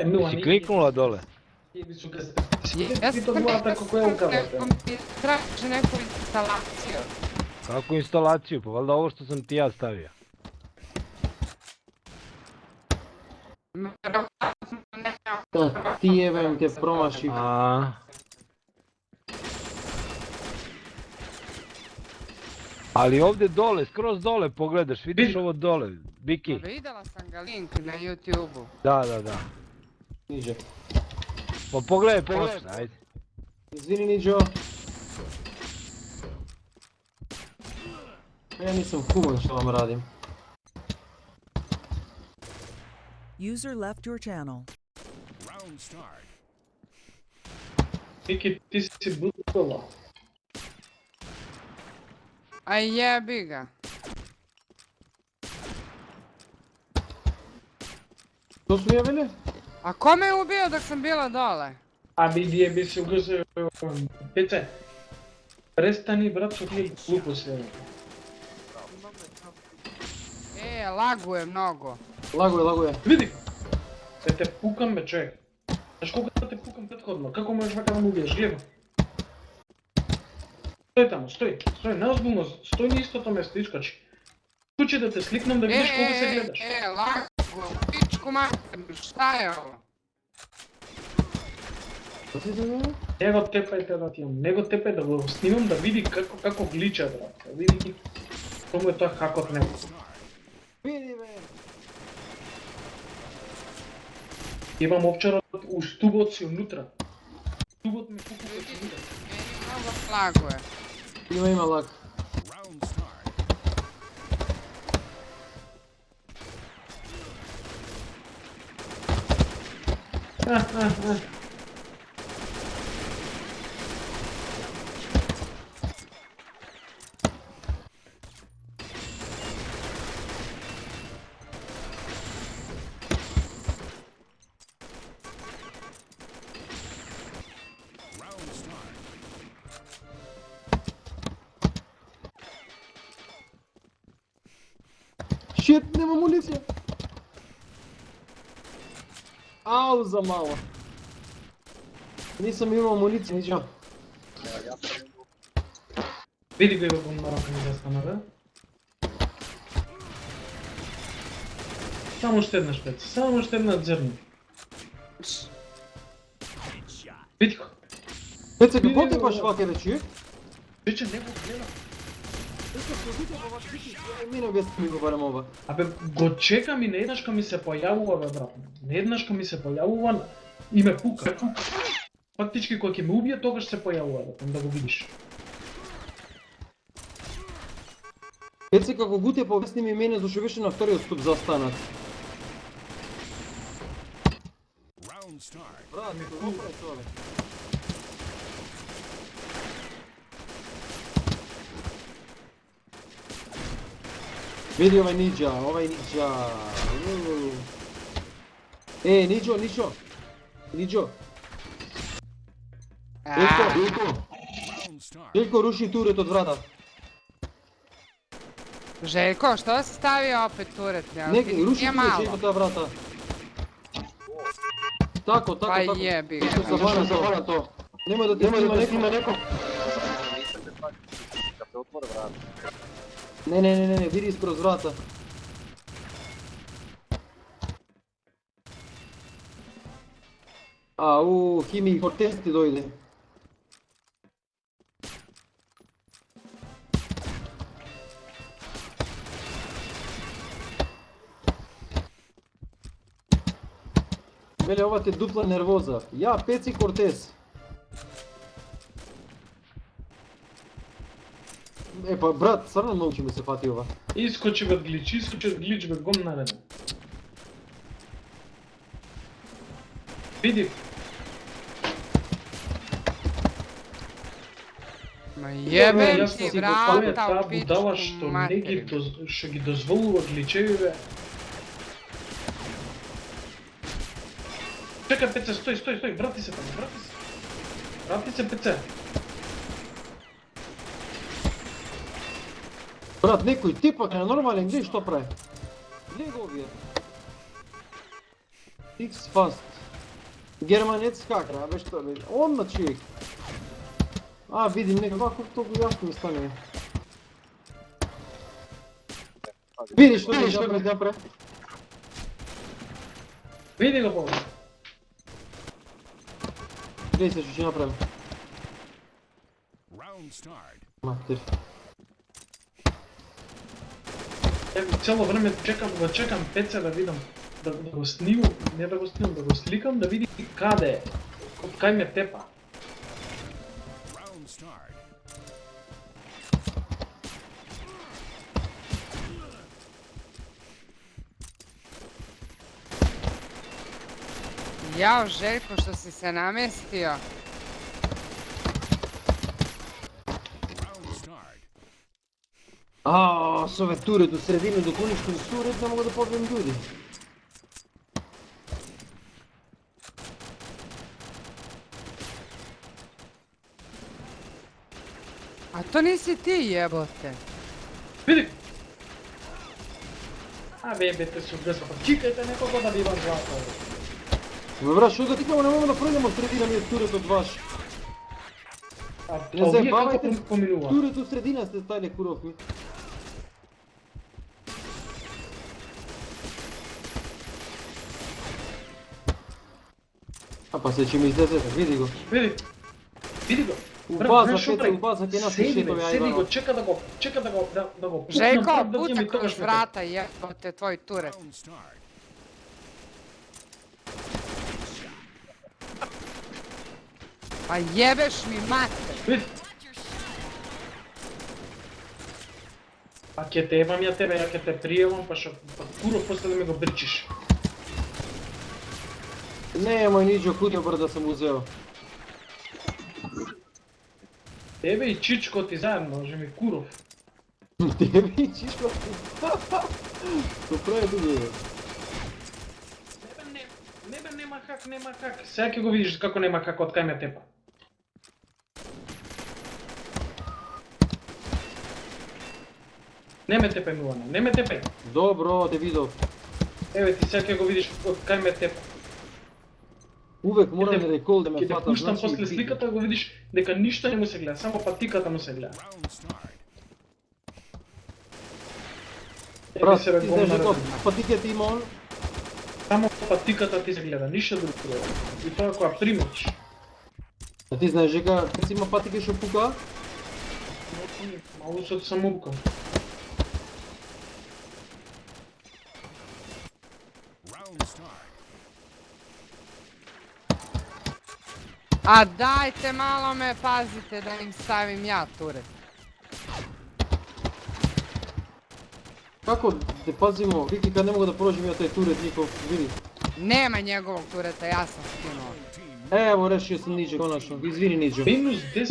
Си кликнула доле? Јас главата како ја укавате. Траше некоја инсталација. Како инсталација? Па валда ово што сам ти ја ставија. Ти ебем те промашив. Али овде доле, скроз доле погледаш, видиш ово доле, Бики. Видела сам ga линк на YouTube-у. Да. Ниđe. Па погледај после, ајде. Извини, Ниđo. Ја нисам хуман што вам радим. User left your channel. Round start. Бики, ти си бутала. Ај јеби га. Што сме јавили? А ко ме убио док сам била доле? Аби вие би се угрзе... Пеце, престани брат со тие глупости. Лагуе многу. Лагуе. Види! Се те пукам бе човек. Знаеш колко да те пукам предходно? Како можеш вака да му убиеш? Гледа. Стој таму, стој, неозбилно, стој на истото место, искочи. Скучи да те сликнам да видиш колко се гледаш. Лагуе, пичку матер, шта е ово? Не го тепајте да ти имам, не го тепај да го снимам да види како глича брат. Види кому е тоа хакот него. Види бе. Имам овчарот у стубот си унутра. Стубот ми пука си унутра. Много лагуе. Има лаг. Round start. Шит, нема амуниција. Ау, за мало. Нисам имал амуниција, ничего. Види го его на рака ми застана, да? Само што една шпец, само што една зрна. Види го. Пеце, како те баш ваке да чујек? Вече не го гледам. Ми не објасни ми го барам ова. Абе, го чекам и нееднашка ми се појавува, бе, брат. Нееднашка ми се појавува и ме пука. Фактички, кој ќе ме убие, тогаш се појавува, да го видиш. Пеце, како го те повесни ми мене, зашо беше на вториот ступ застанат. Брат, ми го прави тоа, бе. Види овај Ниđa. Ниđo. Željko, ruši turet od vrata. Željko, što si stavio opet turet? Neki, ruši turet, Željko, ta vrata. Tako. Pa jebi ga. Zabana to. Nemoj da te snima neko. Ne, vidi ispred vrata. Himi, Cortez ti dojde. Vele, ova te dupla nervoza. Ja, Peci Cortez. Pa брат, стварно научи ми се фати ова. Искочи од глич, бе, гон нареден. Види. Ма јебен ти брата, таа будала што ги дозволува гличеви, бе. Чекај, Пеце, стој, врати се, Пеце. Брат, некој типак е нормален, гледай што прави. Гледай го овие. X fast. Германец какра, бе што бе? Одма човек. А, видим нека вако толку јасно ми стане. Види што ми направи. Види го повеќе. Гледај се што ќе направим. Round start. Матер. Ево, цело време чекам Пеца да видам, да го снимам, не да го снимам, да го сликам, да види каде е, од кај ме тепа. Round start. Jao, Željko, što si se namestio. Round start. А, со ове турет у средина док уништим турет не мога да побием луѓе. A to nisi ti, jebote. Види! Абе, бете се обрза, па чикајте некого да ви имам злато. Бе брат, што да тикамо, не мога да пројдем од средина ми е турет од ваш. А Не овие заебавајте, како поминува? турет у средина сте стајле куров ми. А па се ќе ми излезете, види го. Види! Види го! У Брат, база, знаеш што Петре, прави? у база ќе нас Седи, шетови, бе, ај, седи бано. го, чека да го пукнам Željko, пред да puta ми kroz тогаш ме vrata, jebote, tvoj turet. Round start. Pa jebeš mi mater. Види! А ќе те ебам ја тебе, ја ќе те приемам, па што куров после да ми го бричиш. Немој ничо кутија брат да съм узео. Тебе и Чичко ти заедно, може ми куров. Тебе и чишко. Што прави тука? Нема как. Сега ќе го видиш како нема как од кај ме тепа. Не ме тепај, Милана, не ме тепај. Добро, те видов. Еве ти сега ќе го видиш од кај ме тепа. Увек морам да рекол да ме Ќе те фата, пуштам значи... после сликата да го видиш дека ништо не му се гледа, само патиката му се гледа. Round start. Еве Брат, се ти знаеш рекол дека патиката има он? само патиката ти се гледа, ништо друго. И тоа кога примеш. А ти знаеш дека си има патike што пука? Малу се самоукам. Round start. A dajte malo me pazite da im stavim ja turet. Како те пазимо? Вики кад не мога да проживам ја тај турет ников, види. Nema njegovog tureta, ja sam skinuo. Ево, решio sam Niđe, konačno. Izvini Niđo. Минус 10